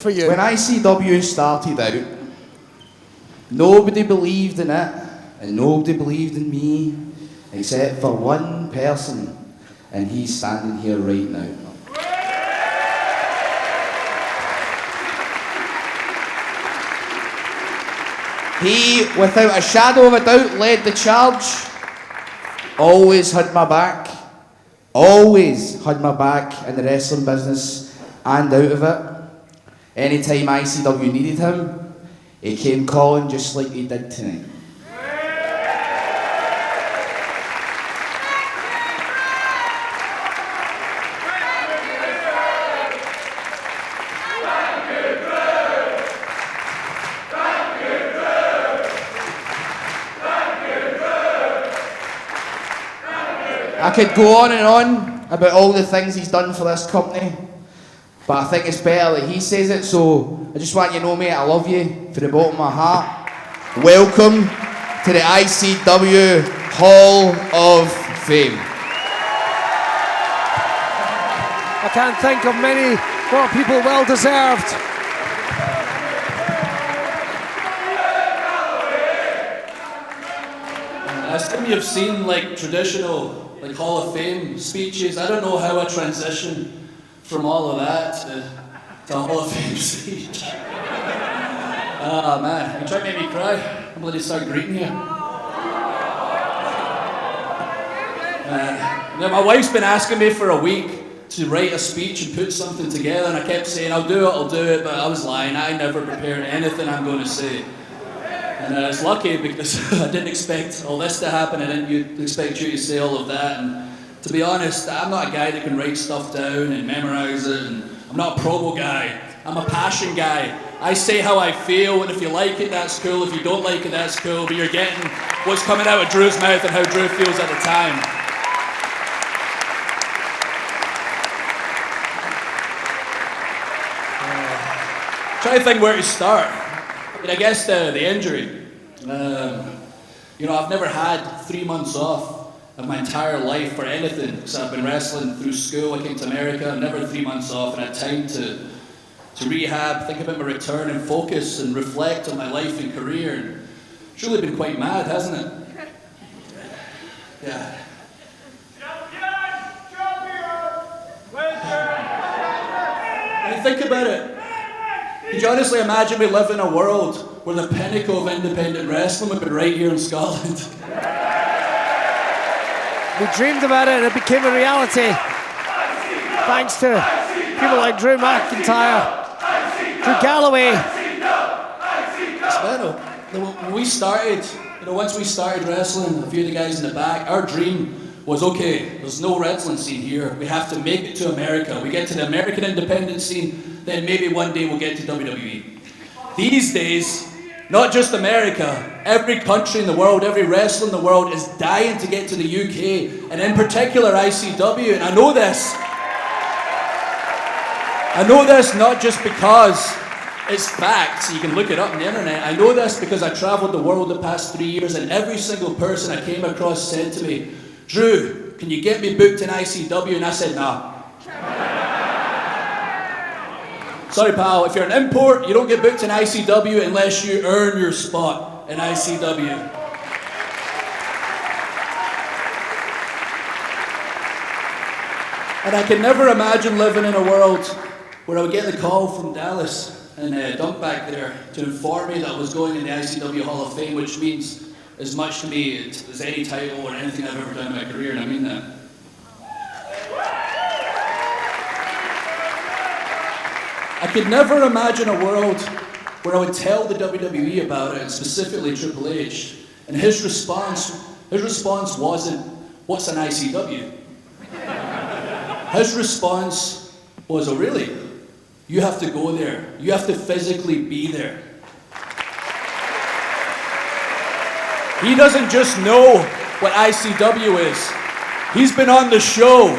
For you. When ICW started out, nobody believed in it, and nobody believed in me, except for one person, and he's standing here right now. He, without a shadow of a doubt, led the charge, always had my back in the wrestling business and out of it. Anytime ICW needed him, he came calling just like he did tonight. I could go on and on about all the things he's done for this company, but I think it's better that he says it, so I just want you to know, mate, I love you from the bottom of my heart. Welcome to the ICW Hall of Fame. I can't think of many more people well deserved. I assume you've seen like traditional Hall of Fame speeches. I don't know how I transition from all of that to a Hall of Fame speech. Ah man, you try to make me cry. I'm bloody start greeting you. My wife's been asking me for a week to write a speech and put something together, and I kept saying I'll do it, but I was lying. I never prepared anything I'm going to say. And it's lucky because I didn't expect all this to happen. I didn't expect you to say all of that. And to be honest, I'm not a guy that can write stuff down and memorize it. And I'm not a promo guy. I'm a passion guy. I say how I feel, and if you like it, that's cool. If you don't like it, that's cool. But you're getting what's coming out of Drew's mouth and how Drew feels at the time. Try to think where to start. I guess the injury. I've never had 3 months off of my entire life for anything, because I've been wrestling through school. I came to America, never 3 months off, and had time to rehab, think about my return and focus and reflect on my life and career. And it's really been quite mad, hasn't it? Yeah. And think about it. Could you honestly imagine we live in a world where the pinnacle of independent wrestling would be right here in Scotland? We dreamed about it and it became a reality. Thanks to people like Drew McIntyre, Drew Galloway. When we started, once we started wrestling, a few of the guys in the back, our dream was, okay, there's no wrestling scene here. We have to make it to America. We get to the American independent scene, then maybe one day we'll get to WWE. These days, not just America, every country in the world, every wrestler in the world is dying to get to the UK, and in particular ICW, and I know this not just because it's facts, you can look it up on the internet. I know this because I traveled the world the past 3 years, and every single person I came across said to me, Drew, can you get me booked in ICW? And I said, nah. Sorry pal, if you're an import, you don't get booked in ICW unless you earn your spot in ICW. And I can never imagine living in a world where I would get the call from Dallas and Dump back there to inform me that I was going in the ICW Hall of Fame, which means as much to me as any title or anything I've ever done in my career, and I mean that. I could never imagine a world where I would tell the WWE about it, and specifically Triple H, and his response wasn't, what's an ICW? His response was, oh really? You have to go there. You have to physically be there. He doesn't just know what ICW is. He's been on the show,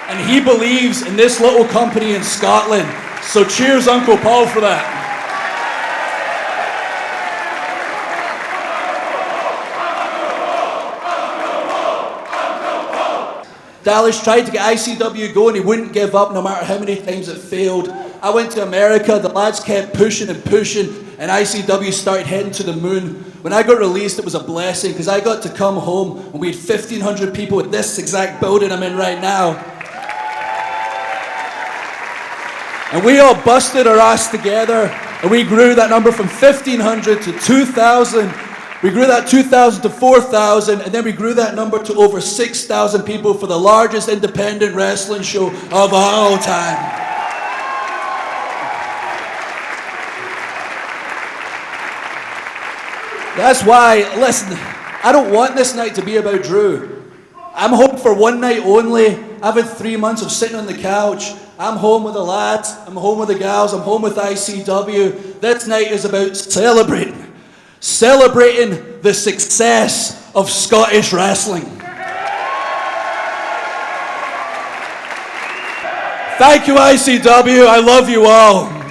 and he believes in this little company in Scotland. So cheers, Uncle Paul, for that. Dallas tried to get ICW going. He wouldn't give up no matter how many times it failed. I went to America, the lads kept pushing and pushing, and ICW started heading to the moon. When I got released, it was a blessing, because I got to come home, and we had 1,500 people at this exact building I'm in right now. And we all busted our ass together, and we grew that number from 1,500 to 2,000. We grew that 2,000 to 4,000, and then we grew that number to over 6,000 people for the largest independent wrestling show of all time. That's why, listen, I don't want this night to be about Drew. I'm home for one night only. I've had 3 months of sitting on the couch. I'm home with the lads, I'm home with the gals, I'm home with ICW. This night is about celebrating the success of Scottish wrestling. Thank you, ICW. I love you all.